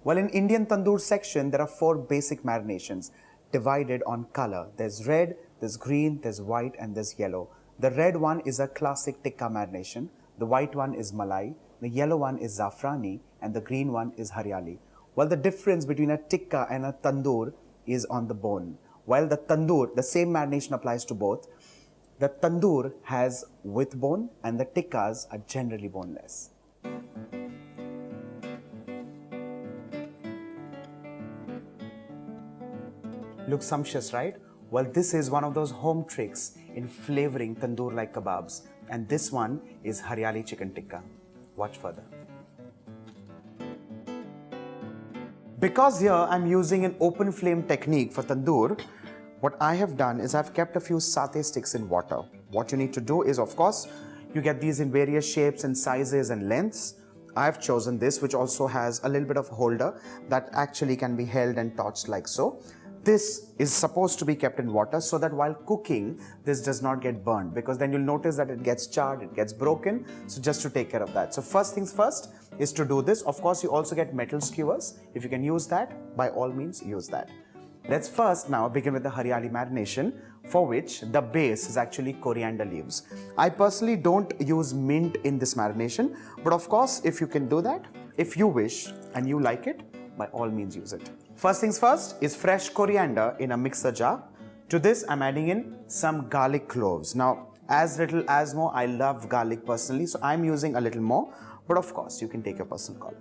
Well, in Indian tandoor section, there are 4 basic marinations divided on color. There's red, there's green, there's white, and there's yellow. The red one is a classic tikka marination. The white one is malai. The yellow one is zafrani, and the green one is hariyali. Well, the difference between a tikka and a tandoor is on the bone. While the tandoor, the same marination applies to both. The tandoor has with bone and the tikkas are generally boneless. Looks sumptuous, right? Well, this is one of those home tricks in flavoring tandoor-like kebabs, and this one is Hariyali Chicken Tikka. Watch further. Because here I'm using an open flame technique for tandoor, what I have done is I've kept a few satay sticks in water. What you need to do is, of course, you get these in various shapes and sizes and lengths. I've chosen this, which also has a little bit of holder that actually can be held and touched like so. This is supposed to be kept in water so that while cooking, this does not get burned, because then you'll notice that it gets charred, it gets broken. So just to take care of that. So first things first is to do this. Of course, you also get metal skewers. If you can use that, by all means, use that. Let's first now begin with the Hariyali marination, for which the base is actually coriander leaves. I personally don't use mint in this marination, but of course, if you can do that, if you wish and you like it, by all means use it. First things first is fresh coriander in a mixer jar. To this, I'm adding in some garlic cloves. Now, as little as more, I love garlic personally, so I'm using a little more, but of course, you can take your personal call.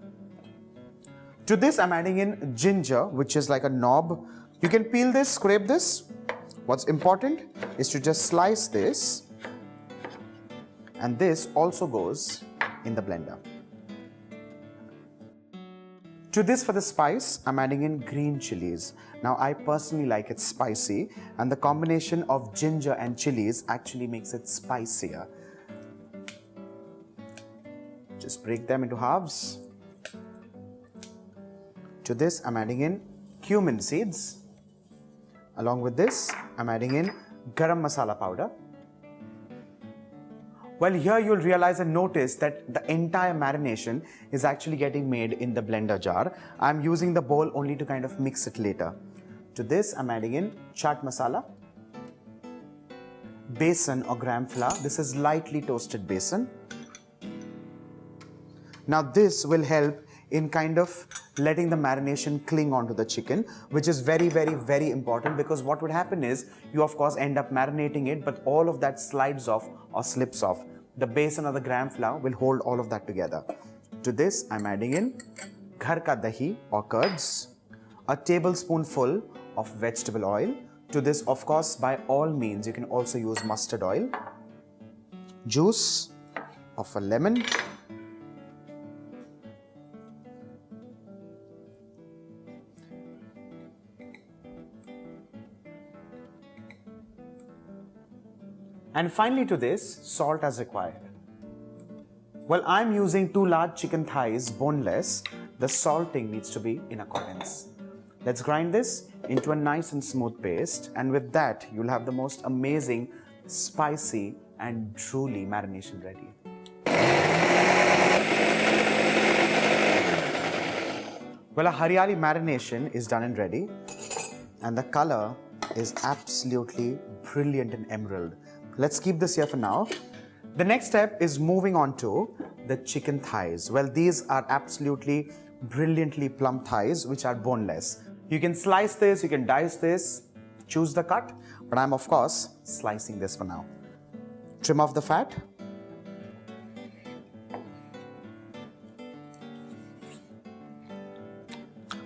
To this, I'm adding in ginger, which is like a knob. You can peel this, scrape this. What's important is to just slice this, and this also goes in the blender. To this, for the spice, I'm adding in green chilies. Now, I personally like it spicy, and the combination of ginger and chilies actually makes it spicier. Just break them into halves. To this, I'm adding in cumin seeds. Along with this, I'm adding in Garam Masala powder. Well, here you'll realize and notice that the entire marination is actually getting made in the blender jar. I'm using the bowl only to kind of mix it later. To this, I'm adding in Chaat Masala, besan or gram flour. This is lightly toasted besan. Now, this will help in kind of letting the marination cling onto the chicken, which is very, very, very important, because what would happen is you of course end up marinating it, but all of that slides off or slips off. The besan or the gram flour will hold all of that together. To this, I'm adding in ghar ka dahi or curds, a tablespoonful of vegetable oil. To this, of course, by all means, you can also use mustard oil, juice of a lemon, and finally to this, salt as required. Well, I'm using 2 large chicken thighs, boneless. The salting needs to be in accordance. Let's grind this into a nice and smooth paste, and with that, you'll have the most amazing, spicy and truly marination ready. Well, a Hariyali marination is done and ready, and the color is absolutely brilliant and emerald. Let's keep this here for now. The next step is moving on to the chicken thighs. Well, these are absolutely brilliantly plump thighs, which are boneless. You can slice this, you can dice this, choose the cut, but I'm of course slicing this for now. Trim off the fat.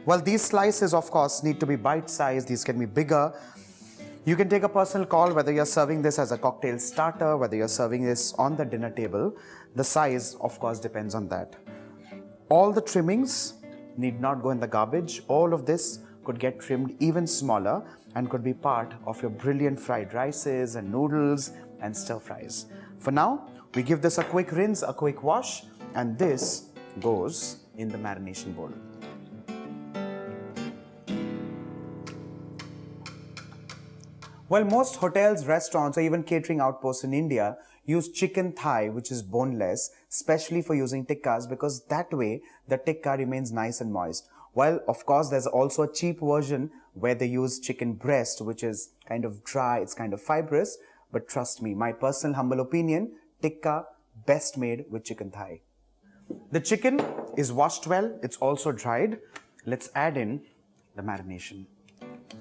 Well, these slices of course need to be bite-sized, these can be bigger. You can take a personal call whether you're serving this as a cocktail starter, whether you're serving this on the dinner table. The size, of course, depends on that. All the trimmings need not go in the garbage. All of this could get trimmed even smaller and could be part of your brilliant fried rices and noodles and stir fries. For now, we give this a quick rinse, a quick wash, and this goes in the marination bowl. Well, most hotels, restaurants, or even catering outposts in India use chicken thigh, which is boneless, especially for using tikkas, because that way the tikka remains nice and moist. Well, of course, there's also a cheap version where they use chicken breast, which is kind of dry, it's kind of fibrous. But trust me, my personal humble opinion, tikka best made with chicken thigh. The chicken is washed well, it's also dried. Let's add in the marination.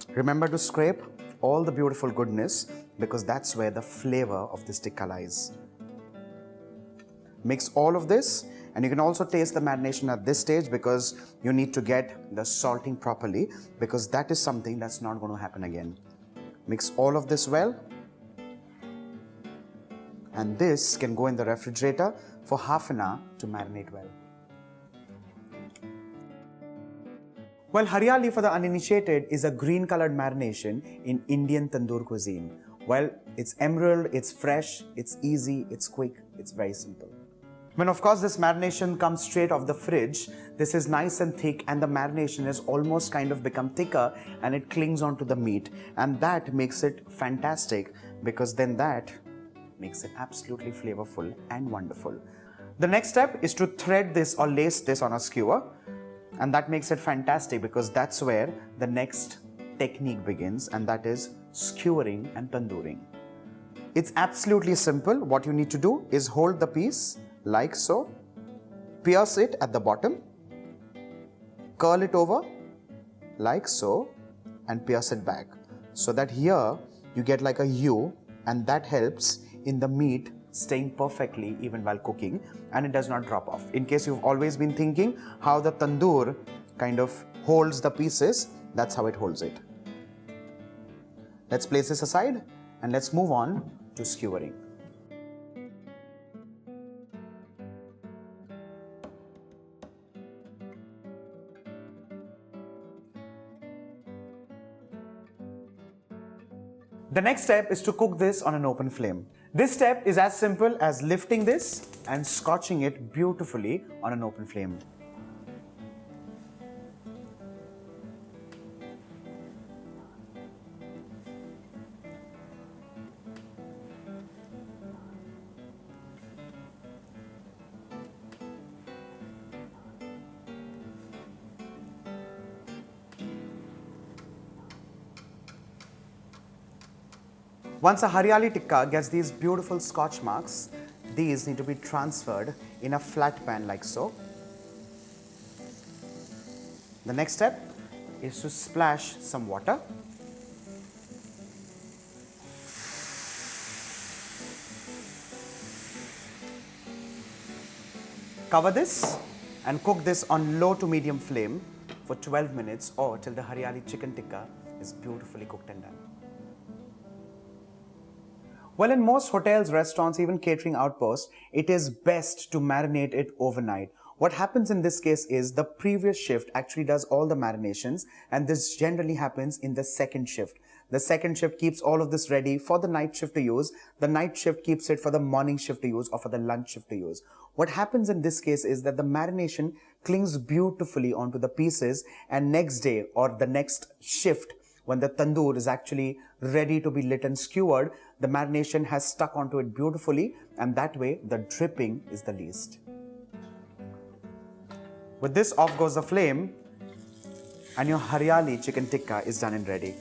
Remember to scrape all the beautiful goodness because that's where the flavor of this tikka lies. Mix all of this, and you can also taste the marination at this stage because you need to get the salting properly because that is something that's not going to happen again. Mix all of this well, and this can go in the refrigerator for half an hour to marinate well. Well, Hariyali for the uninitiated is a green colored marination in Indian tandoor cuisine. Well, it's emerald, it's fresh, it's easy, it's quick, it's very simple. When of course this marination comes straight off the fridge, this is nice and thick and the marination has almost kind of become thicker and it clings onto the meat, and that makes it fantastic because then that makes it absolutely flavorful and wonderful. The next step is to thread this or lace this on a skewer, and that makes it fantastic because that's where the next technique begins, and that is skewering and tandooring. It's absolutely simple. What you need to do is hold the piece like so, pierce it at the bottom, curl it over like so, and pierce it back so that here you get like a U, and that helps in the meat staying perfectly even while cooking and it does not drop off. In case you've always been thinking how the tandoor kind of holds the pieces, that's how it holds it. Let's place this aside and let's move on to skewering. The next step is to cook this on an open flame. This step is as simple as lifting this and scotching it beautifully on an open flame. Once a Hariyali Tikka gets these beautiful scotch marks, these need to be transferred in a flat pan like so. The next step is to splash some water. Cover this and cook this on low to medium flame for 12 minutes or till the Hariyali Chicken Tikka is beautifully cooked and done. Well, in most hotels, restaurants, even catering outposts, it is best to marinate it overnight. What happens in this case is the previous shift actually does all the marinations, and this generally happens in the second shift. The second shift keeps all of this ready for the night shift to use. The night shift keeps it for the morning shift to use or for the lunch shift to use. What happens in this case is that the marination clings beautifully onto the pieces, and next day or the next shift, when the tandoor is actually ready to be lit and skewered, the marination has stuck onto it beautifully, and that way the dripping is the least. With this, off goes the flame and your Hariyali Chicken Tikka is done and ready.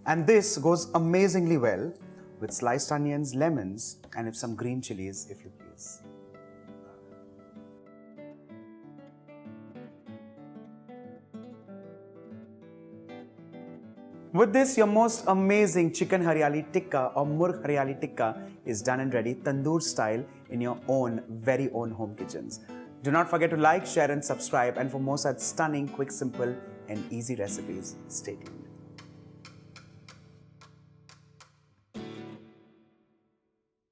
And this goes amazingly well with sliced onions, lemons, and with some green chilies if you please. With this, your most amazing chicken Hariyali Tikka or Murg Hariyali Tikka is done and ready, tandoor style, in your own, very own home kitchens. Do not forget to like, share and subscribe, and for more such stunning, quick, simple and easy recipes, stay tuned.